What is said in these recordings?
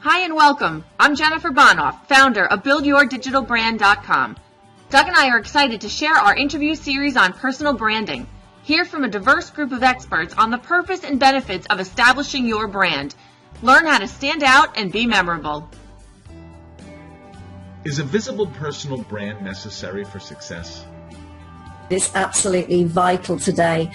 Hi and welcome. I'm Jennifer Bonoff, founder of BuildYourDigitalBrand.com. Doug and I are excited to share our interview series on personal branding. Hear from a diverse group of experts on the purpose and benefits of establishing your brand. Learn how to stand out and be memorable. Is a visible personal brand necessary for success? It's absolutely vital today.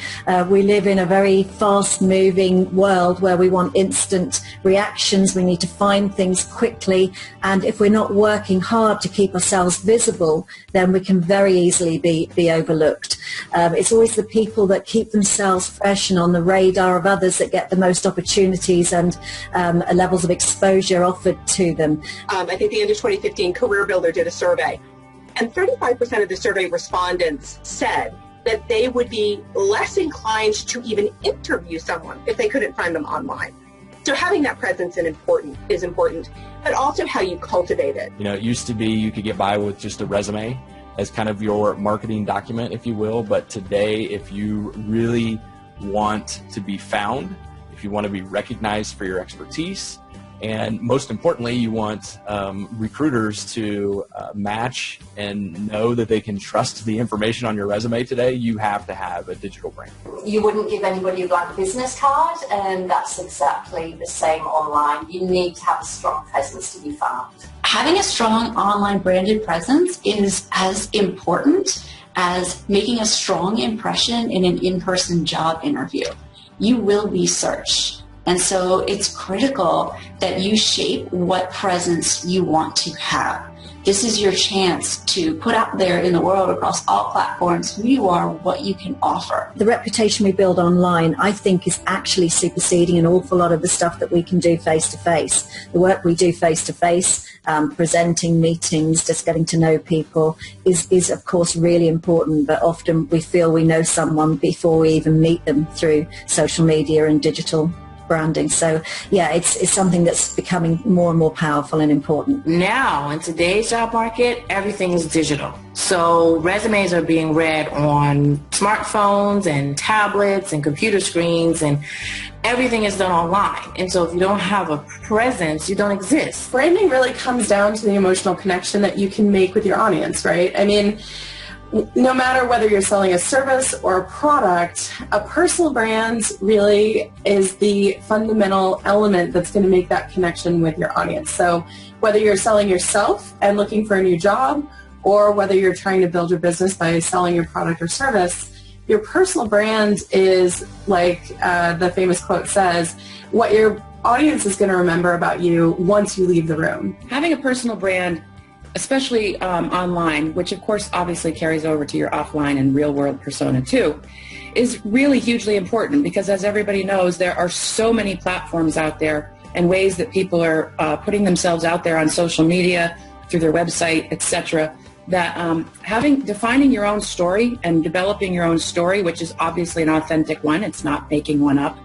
We live in a very fast-moving world where we want instant reactions. We need to find things quickly. And if we're not working hard to keep ourselves visible, then we can very easily be overlooked. It's always the people that keep themselves fresh and on the radar of others that get the most opportunities and levels of exposure offered to them. I think the end of 2015, Career Builder did a survey. And 35% of the survey respondents said that they would be less inclined to even interview someone if they couldn't find them online. So having that presence is important, but also how you cultivate it. You know, it used to be you could get by with just a resume as kind of your marketing document, if you will. But today, if you really want to be found, if you want to be recognized for your expertise, and most importantly, you want recruiters to match and know that they can trust the information on your resume today, you have to have a digital brand. You wouldn't give anybody a blank business card, and that's exactly the same online. You need to have a strong presence to be found. Having a strong online branded presence is as important as making a strong impression in an in-person job interview. You will be searched. And so it's critical that you shape what presence you want to have. This is your chance to put out there in the world across all platforms who you are, what you can offer. The reputation we build online, I think, is actually superseding an awful lot of the stuff that we can do face-to-face. The work we do face-to-face, presenting, meetings, just getting to know people is of course really important, but often we feel we know someone before we even meet them through social media and digital branding. So yeah, it's something that's becoming more and more powerful and important. Now, in today's job market, everything's digital. So resumes are being read on smartphones and tablets and computer screens, and everything is done online. And so if you don't have a presence, you don't exist. Branding really comes down to the emotional connection that you can make with your audience, right? I mean, no matter whether you're selling a service or a product, a personal brand really is the fundamental element that's going to make that connection with your audience. So whether you're selling yourself and looking for a new job, or whether you're trying to build your business by selling your product or service, your personal brand is, like the famous quote says, what your audience is going to remember about you once you leave the room. Having a personal brand, especially online, which of course obviously carries over to your offline and real world persona too, is really hugely important, because as everybody knows, there are so many platforms out there and ways that people are putting themselves out there on social media, through their website, etc., that defining your own story and developing your own story, which is obviously an authentic one, it's not making one up,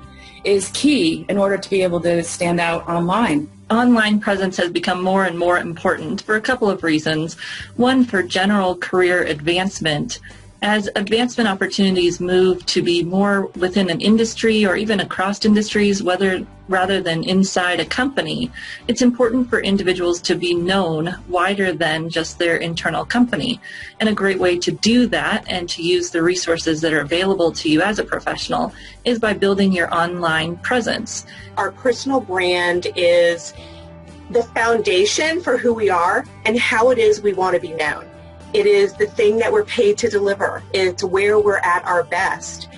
is key in order to be able to stand out online. Online presence has become more and more important for a couple of reasons. One, for general career advancement. As advancement opportunities move to be more within an industry or even across industries, rather than inside a company, it's important for individuals to be known wider than just their internal company. And a great way to do that and to use the resources that are available to you as a professional is by building your online presence. Our personal brand is the foundation for who we are and how it is we want to be known. It is the thing that we're paid to deliver. It's where we're at our best.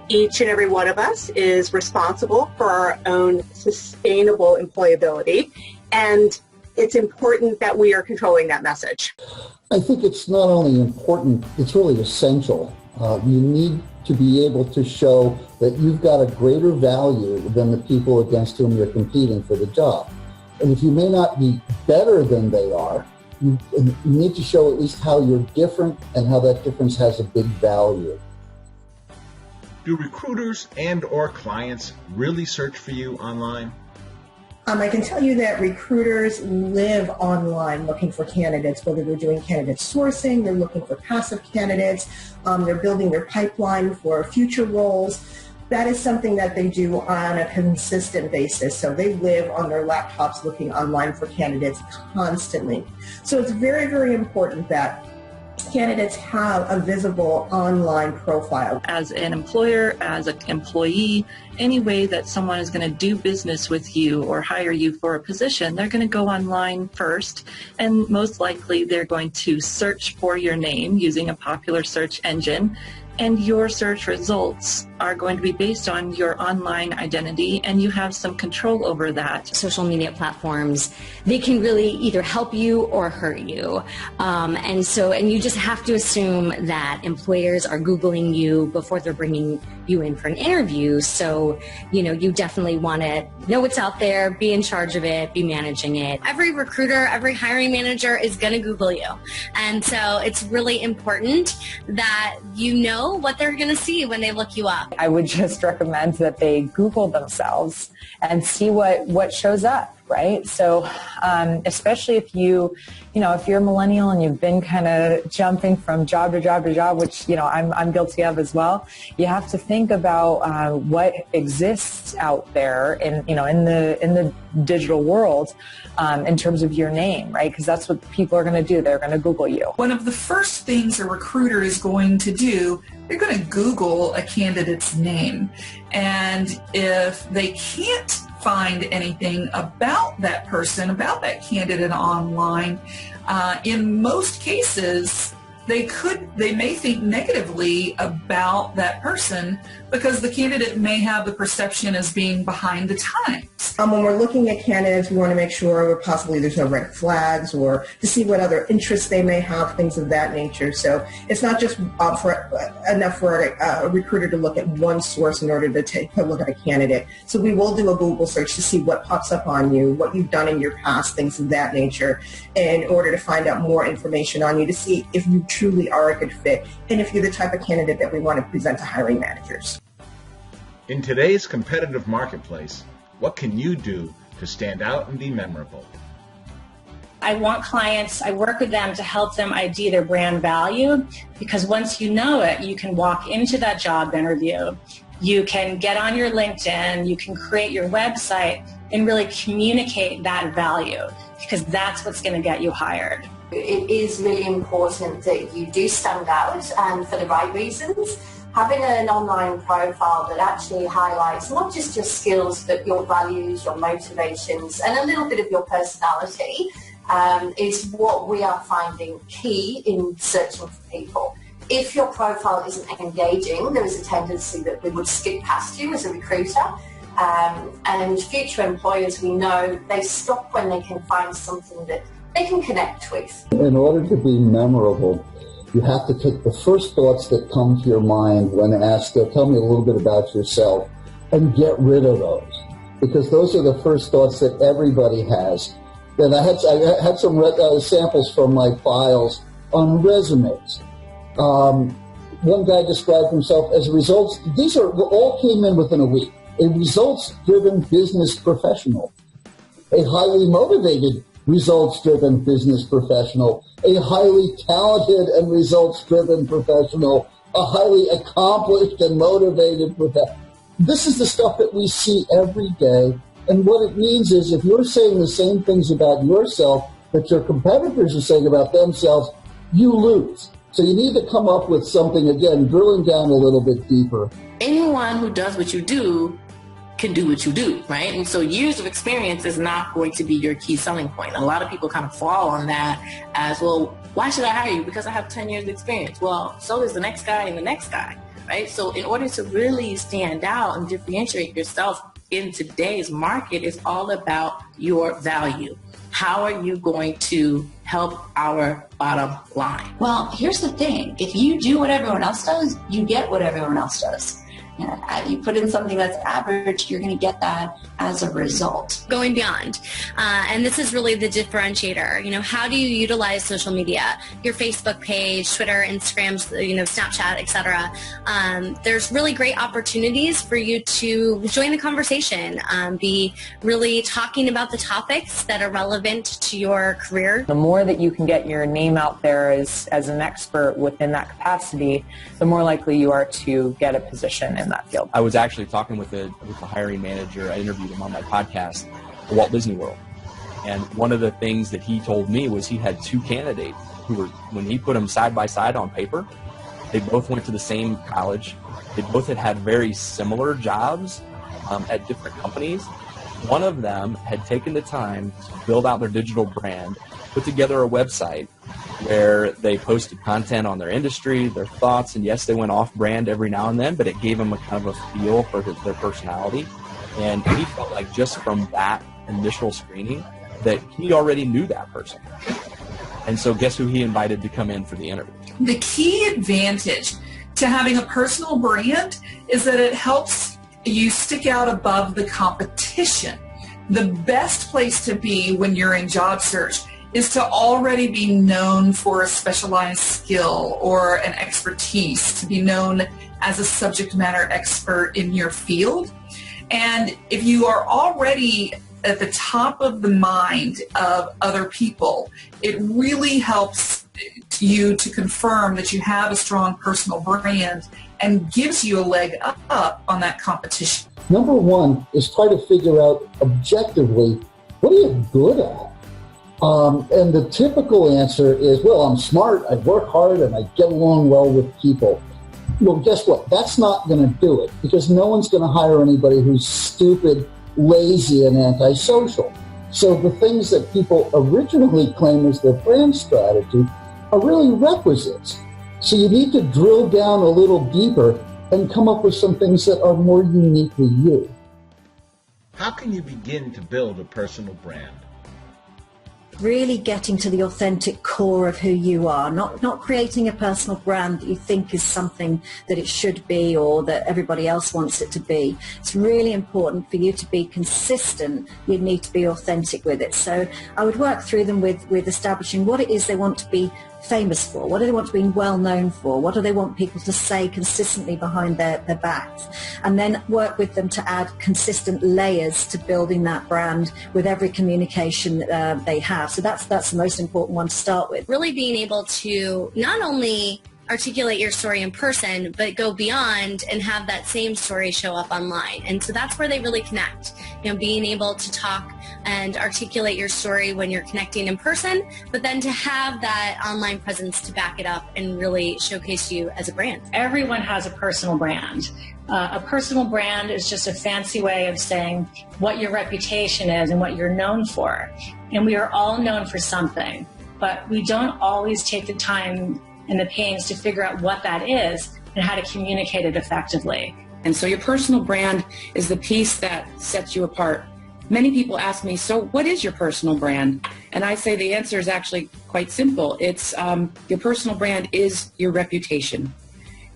Each and every one of us is responsible for our own sustainable employability, and it's important that we are controlling that message. I think it's not only important, it's really essential. You need to be able to show that you've got a greater value than the people against whom you're competing for the job. And if you may not be better than they are, you need to show at least how you're different and how that difference has a big value. Do recruiters and or clients really search for you online? I can tell you that recruiters live online looking for candidates, whether they're doing candidate sourcing, they're looking for passive candidates, they're building their pipeline for future roles. that is something that they do on a consistent basis. So they live on their laptops looking online for candidates constantly. So it's very, very important that candidates have a visible online profile. As an employer, as an employee, any way that someone is going to do business with you or hire you for a position, they're going to go online first, and most likely they're going to search for your name using a popular search engine. And your search results are going to be based on your online identity, and you have some control over that. Social media platforms, they can really either help you or hurt you. And you just have to assume that employers are Googling you before they're bringing you in for an interview. So, you definitely want to know what's out there, be in charge of it, be managing it. Every recruiter, every hiring manager is going to Google you. And so it's really important that you know what they're going to see when they look you up. I would just recommend that they Google themselves and see what shows up, right? So especially if if you're a millennial and you've been kind of jumping from job to job to job, which, I'm guilty of as well, you have to think about what exists out there in the digital world in terms of your name, right? Because that's what people are going to do. They're going to Google you. One of the first things a recruiter is going to do, they're going to Google a candidate's name. And if they can't find anything about that person, about that candidate online, in most cases, they may think negatively about that person because the candidate may have the perception as being behind the times. When we're looking at candidates, we want to make sure possibly there's no red flags, or to see what other interests they may have, things of that nature. So it's not just enough for a recruiter to look at one source in order to take a look at a candidate. So we will do a Google search to see what pops up on you, what you've done in your past, things of that nature, in order to find out more information on you to see if you truly are a good fit and if you're the type of candidate that we want to present to hiring managers. In today's competitive marketplace, what can you do to stand out and be memorable? I work with them to help them ID their brand value, because once you know it, you can walk into that job interview. You can get on your LinkedIn, you can create your website and really communicate that value, because that's what's going to get you hired. It is really important that you do stand out, and for the right reasons. Having an online profile that actually highlights not just your skills, but your values, your motivations, and a little bit of your personality is what we are finding key in searching for people. If your profile isn't engaging, there is a tendency that we would skip past you as a recruiter. And future employers, we know, they stop when they can find something that they can connect with. In order to be memorable, you have to take the first thoughts that come to your mind when asked, tell me a little bit about yourself, and get rid of those. Because those are the first thoughts that everybody has. And I had some samples from my files on resumes. One guy described himself as results. These all came in within a week. A results-driven business professional, a highly motivated results-driven business professional, a highly talented and results-driven professional, a highly accomplished and motivated professional. This is the stuff that we see every day, and what it means is if you're saying the same things about yourself that your competitors are saying about themselves, you lose. So you need to come up with something, again, drilling down a little bit deeper. Anyone who does what you do can do what you do, right? And so years of experience is not going to be your key selling point. A lot of people kind of fall on that as, well, why should I hire you? Because I have 10 years of experience. Well, so does the next guy and the next guy, right? So in order to really stand out and differentiate yourself in today's market, it's all about your value. How are you going to help our bottom line? Well, here's the thing. If you do what everyone else does, you get what everyone else does. You put in something that's average, you're going to get that as a result. Going beyond. And this is really the differentiator. How do you utilize social media? Your Facebook page, Twitter, Instagram, Snapchat, etc. There's really great opportunities for you to join the conversation, be really talking about the topics that are relevant to your career. The more that you can get your name out there as an expert within that capacity, the more likely you are to get a position in that field. I was actually talking with the hiring manager. I interviewed him on my podcast, Walt Disney World. And one of the things that he told me was he had two candidates who were, when he put them side by side on paper, they both went to the same college. They both had very similar jobs at different companies. One of them had taken the time to build out their digital brand, put together a website where they posted content on their industry, their thoughts, and yes, they went off-brand every now and then, but it gave them a kind of a feel for their personality. And he felt like just from that initial screening that he already knew that person. And so guess who he invited to come in for the interview? The key advantage to having a personal brand is that it helps you stick out above the competition. The best place to be when you're in job search is to already be known for a specialized skill or an expertise, to be known as a subject matter expert in your field. And if you are already at the top of the mind of other people, it really helps you to confirm that you have a strong personal brand and gives you a leg up on that competition. Number one is try to figure out objectively, what are you good at? And the typical answer is, well, I'm smart, I work hard, and I get along well with people. Well, guess what? That's not going to do it, because no one's going to hire anybody who's stupid, lazy, and antisocial. So the things that people originally claim as their brand strategy are really requisites. So you need to drill down a little deeper and come up with some things that are more uniquely you. How can you begin to build a personal brand? Really getting to the authentic core of who you are, not creating a personal brand that you think is something that it should be or that everybody else wants it to be. It's really important for you to be consistent. You need to be authentic with it. So I would work through them with establishing what it is they want to be famous for, what do they want to be well known for, what do they want people to say consistently behind their backs, and then work with them to add consistent layers to building that brand with every communication they have. So that's the most important one to start with. Really being able to not only articulate your story in person, but go beyond and have that same story show up online. And so that's where they really connect. You know, being able to talk and articulate your story when you're connecting in person, but then to have that online presence to back it up and really showcase you as a brand. Everyone has a personal brand. A personal brand is just a fancy way of saying what your reputation is and what you're known for. And we are all known for something, but we don't always take the time and the pains to figure out what that is and how to communicate it effectively. And so your personal brand is the piece that sets you apart. Many people ask me, so what is your personal brand? And I say the answer is actually quite simple. It's your personal brand is your reputation.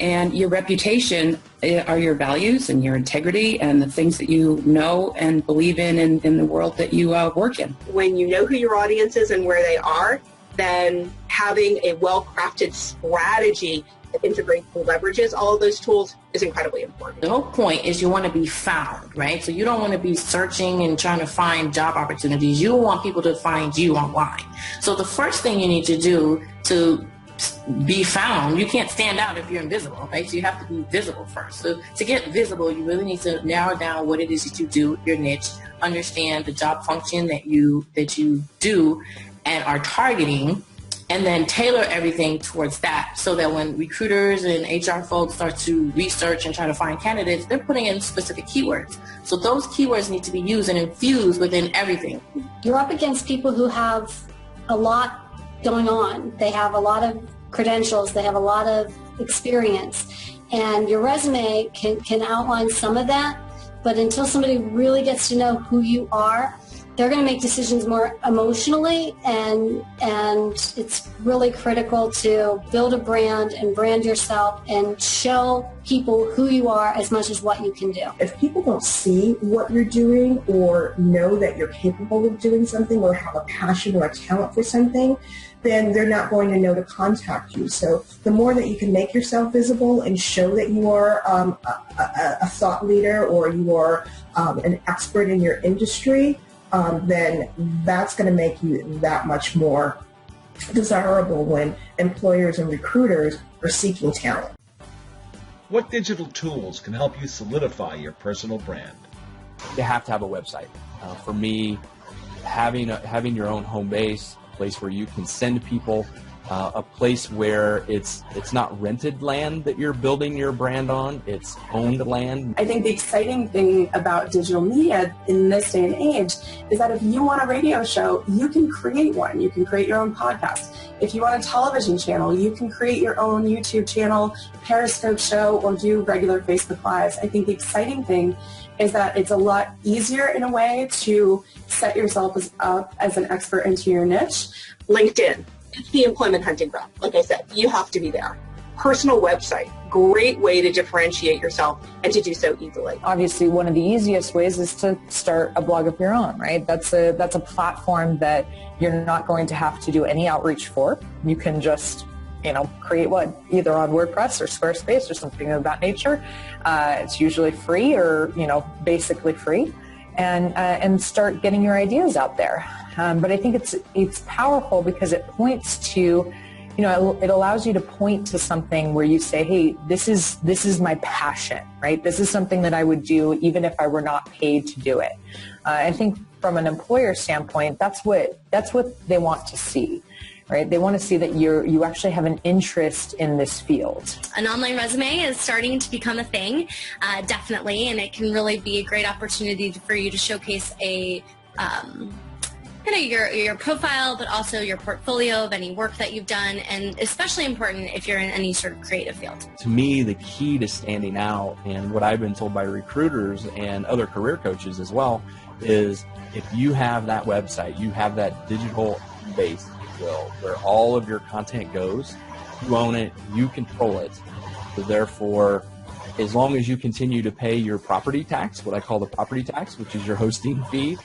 And your reputation are your values and your integrity and the things that you know and believe in the world that you work in. When you know who your audience is and where they are, then having a well-crafted strategy that integrates and leverages all of those tools is incredibly important. The whole point is you want to be found, right? So you don't want to be searching and trying to find job opportunities. You want people to find you online. So the first thing you need to do to be found, you can't stand out if you're invisible, right? So you have to be visible first. So to get visible, you really need to narrow down what it is that you do, your niche, understand the job function that you do and are targeting, and then tailor everything towards that so that when recruiters and HR folks start to research and try to find candidates, they're putting in specific keywords. So those keywords need to be used and infused within everything. You're up against people who have a lot going on. They have a lot of credentials. They have a lot of experience. And your resume can outline some of that, but until somebody really gets to know who you are, they're going to make decisions more emotionally, and it's really critical to build a brand and brand yourself and show people who you are as much as what you can do. If people don't see what you're doing or know that you're capable of doing something or have a passion or a talent for something, then they're not going to know to contact you. So the more that you can make yourself visible and show that you are a thought leader or you are an expert in your industry, then that's going to make you that much more desirable when employers and recruiters are seeking talent. What digital tools can help you solidify your personal brand? You have to have a website. For me, having your own home base, a place where you can send people, a place where it's not rented land that you're building your brand on, it's owned land. I think the exciting thing about digital media in this day and age is that if you want a radio show, you can create one. You can create your own podcast. If you want a television channel, you can create your own YouTube channel, Periscope show, or do regular Facebook Lives. I think the exciting thing is that it's a lot easier in a way to set yourself up as an expert into your niche. LinkedIn. It's the employment hunting ground. Like I said, you have to be there. Personal website, great way to differentiate yourself and to do so easily. Obviously, one of the easiest ways is to start a blog of your own, right? That's a platform that you're not going to have to do any outreach for. You can just, create one, either on WordPress or Squarespace or something of that nature. It's usually free or, basically free. And start getting your ideas out there. But I think it's powerful because it points to, it allows you to point to something where you say, hey, this is my passion, right? This is something that I would do even if I were not paid to do it. I think from an employer standpoint, that's what they want to see. Right? They want to see that you actually have an interest in this field. An online resume is starting to become a thing, definitely, and it can really be a great opportunity for you to showcase your profile, but also your portfolio of any work that you've done, and especially important if you're in any sort of creative field. To me, the key to standing out, and what I've been told by recruiters and other career coaches as well, is if you have that website, you have that digital base, where all of your content goes, you own it, you control it. So therefore, as long as you continue to pay your property tax, what I call the property tax, which is your hosting fee,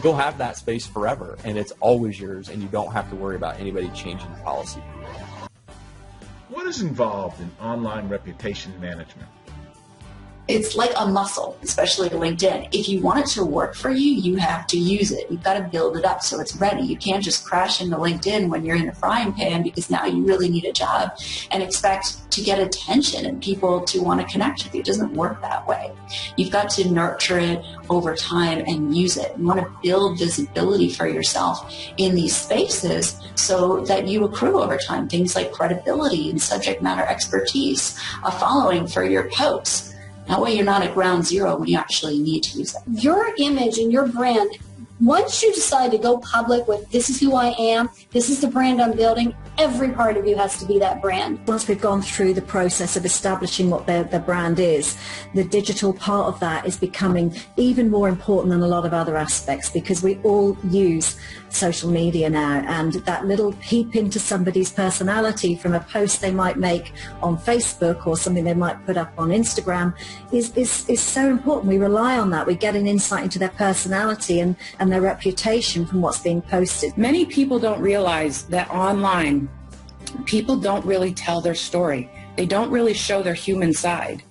you'll have that space forever, and it's always yours, and you don't have to worry about anybody changing the policy. What is involved in online reputation management? It's like a muscle, especially LinkedIn. If you want it to work for you, you have to use it. You've got to build it up so it's ready. You can't just crash into LinkedIn when you're in the frying pan because now you really need a job and expect to get attention and people to want to connect with you. It doesn't work that way. You've got to nurture it over time and use it. You want to build visibility for yourself in these spaces so that you accrue over time things like credibility and subject matter expertise, a following for your posts. That way you're not at ground zero when you actually need to use it. Your image and your brand, once you decide to go public with this is who I am, this is the brand I'm building, every part of you has to be that brand. Once we've gone through the process of establishing what their brand is, the digital part of that is becoming even more important than a lot of other aspects because we all use social media now, and that little peep into somebody's personality from a post they might make on Facebook or something they might put up on Instagram is so important. We rely on that. We get an insight into their personality and their reputation from what's being posted. Many people don't realize that online people don't really tell their story. They don't really show their human side.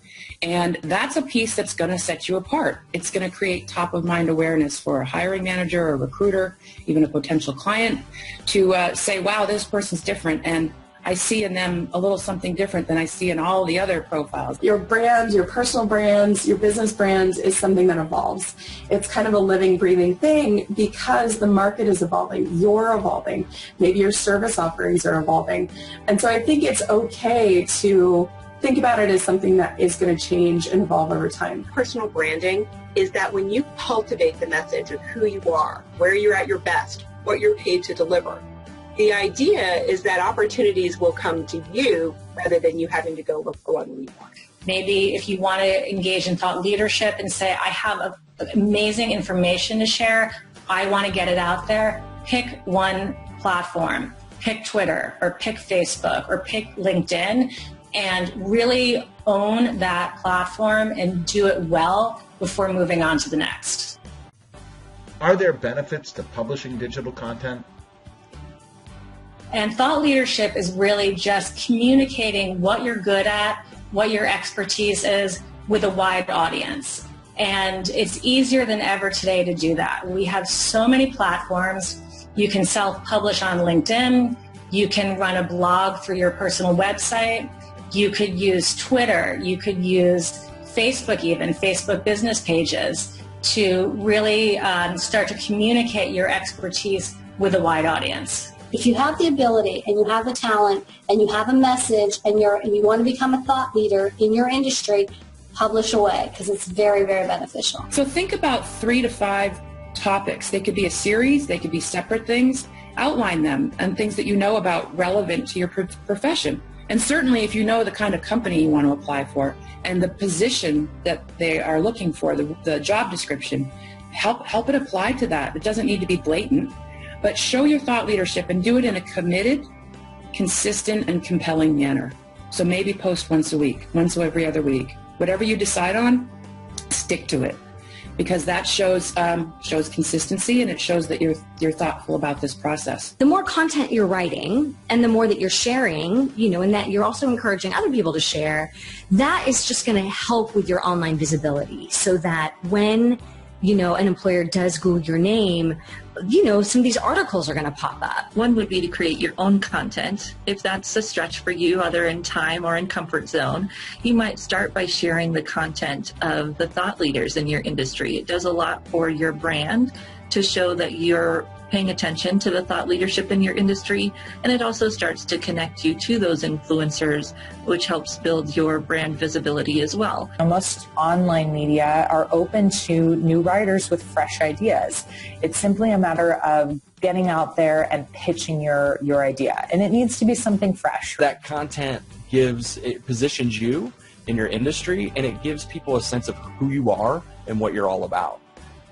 And that's a piece that's going to set you apart. It's going to create top-of-mind awareness for a hiring manager or a recruiter, even a potential client, to say, wow, this person's different, and I see in them a little something different than I see in all the other profiles. Your brand, your personal brands, your business brands is something that evolves. It's kind of a living, breathing thing because the market is evolving. You're evolving. Maybe your service offerings are evolving. And so I think it's okay to think about it as something that is going to change and evolve over time. Personal branding is that when you cultivate the message of who you are, where you're at your best, what you're paid to deliver, the idea is that opportunities will come to you rather than you having to go look for one when you want. Maybe if you want to engage in thought leadership and say, I have amazing information to share, I want to get it out there, pick one platform. Pick Twitter or pick Facebook or pick LinkedIn and really own that platform and do it well before moving on to the next. Are there benefits to publishing digital content? And thought leadership is really just communicating what you're good at, what your expertise is with a wide audience. And it's easier than ever today to do that. We have so many platforms. You can self-publish on LinkedIn. You can run a blog through your personal website. You could use Twitter. You could use Facebook, even Facebook business pages, to really start to communicate your expertise with a wide audience. If you have the ability and you have the talent and you have a message and you want to become a thought leader in your industry, publish away, because it's very, very beneficial. So think about 3 to 5 topics. They could be a series, they could be separate things. Outline them and things that you know about relevant to your profession. And certainly if you know the kind of company you want to apply for and the position that they are looking for, the job description, help it apply to that. It doesn't need to be blatant, but show your thought leadership and do it in a committed, consistent, and compelling manner. So maybe post once a week, once every other week. Whatever you decide on, stick to it, because that shows consistency, and it shows that you're thoughtful about this process. The more content you're writing and the more that you're sharing, and that you're also encouraging other people to share, that is just going to help with your online visibility, so that when an employer does Google your name, some of these articles are going to pop up. One would be to create your own content. If that's a stretch for you, either in time or in comfort zone, you might start by sharing the content of the thought leaders in your industry. It does a lot for your brand to show that you're paying attention to the thought leadership in your industry, and it also starts to connect you to those influencers, which helps build your brand visibility as well. Most online media are open to new writers with fresh ideas. It's simply a matter of getting out there and pitching your idea, and it needs to be something fresh. That content it positions you in your industry, and it gives people a sense of who you are and what you're all about.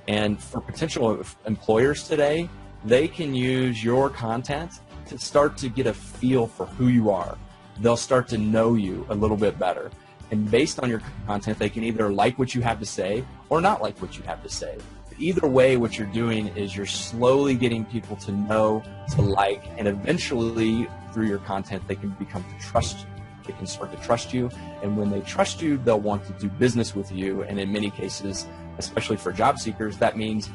And for potential employers today, they can use your content to start to get a feel for who you are. They'll start to know you a little bit better. And based on your content, they can either like what you have to say or not like what you have to say. Either way, what you're doing is you're slowly getting people to know, to like, and eventually through your content, they can become to trust you. They can start to trust you. And when they trust you, they'll want to do business with you. And in many cases, especially for job seekers, that means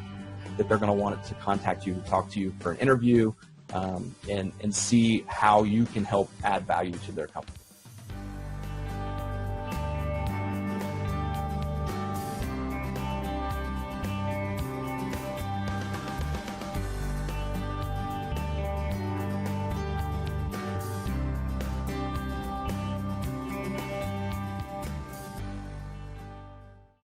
that they're going to want to contact you, talk to you for an interview, and see how you can help add value to their company.